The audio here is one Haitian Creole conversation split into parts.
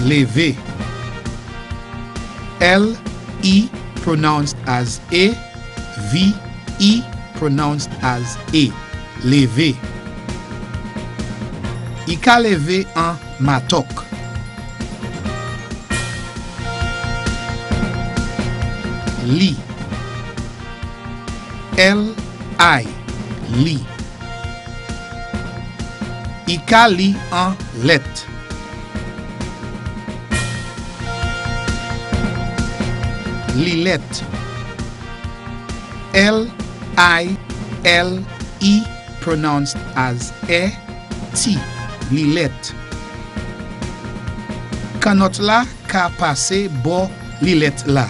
lever. L-E pronounced as A, V-E pronounced as A. Lever. I ka lever an matok. Li. L-I. Li. I ka li an let. Lilet. L-I-L-E pronounced as E-T. Lilet. Kanot la ka pase bo lilet la.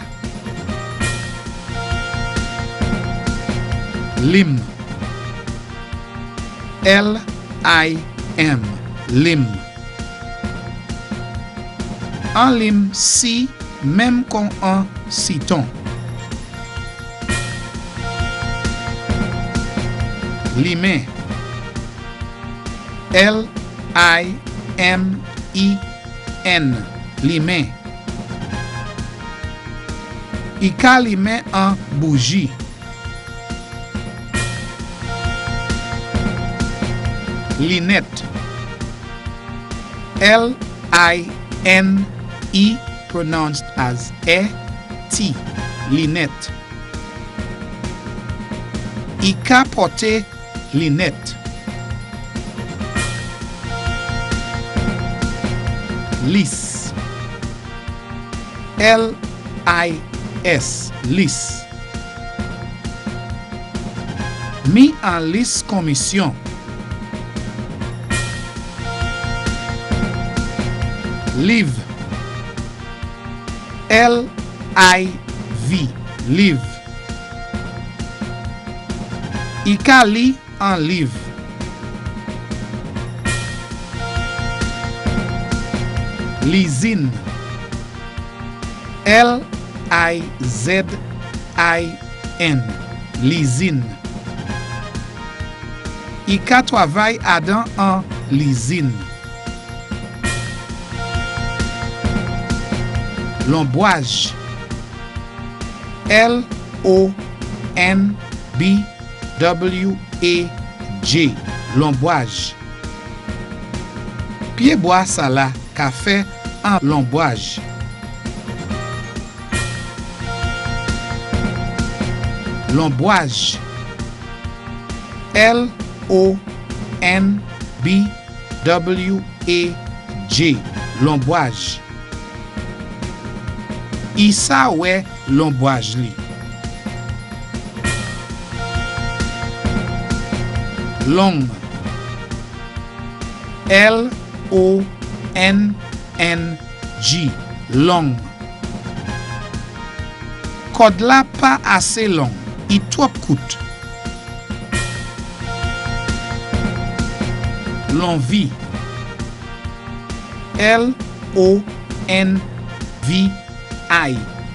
Lim. L-I-M. Lim. An lim si même kon an siton. Limen. L-I-M-E-N. Limen. I ka limen an bougie. Linette. L-I-N-E pronounced as E-T. Linette. I ka porte linette. Lis. L-I-S. Lis. Mi an lis commission. Live. L-I-V. Live. I ka li an live. Lizin. L-I-Z-I-N. Lizin. I ka travay adan an lizin. Lomboage. L-O-N-B-W-A-G. Lomboage. Pied bois sa la ka fait en lomboage. Lomboage. L-O-N-B-W-A-G. Lomboage. I sa we lomboage li. Long. L-O-N-N-G. Long. Kod la pa assez long. I trop coûte. L'envie. L-O-N-V-I.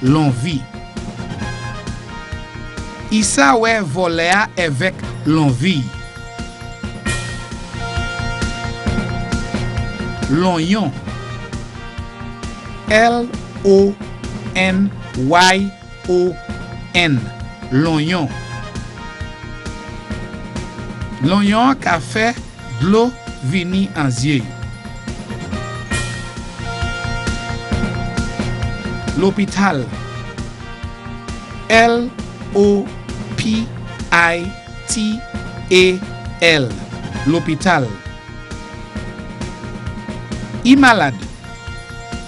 L'envie. I sa we volea avec l'envie. L'oignon. L-O-N-Y-O-N. L'oignon. L'oignon ka fait de l'eau vini en zier. L'hôpital. L-O-P-I-T-A-L. L'hôpital. I malade.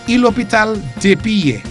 I l'hôpital depuis hier.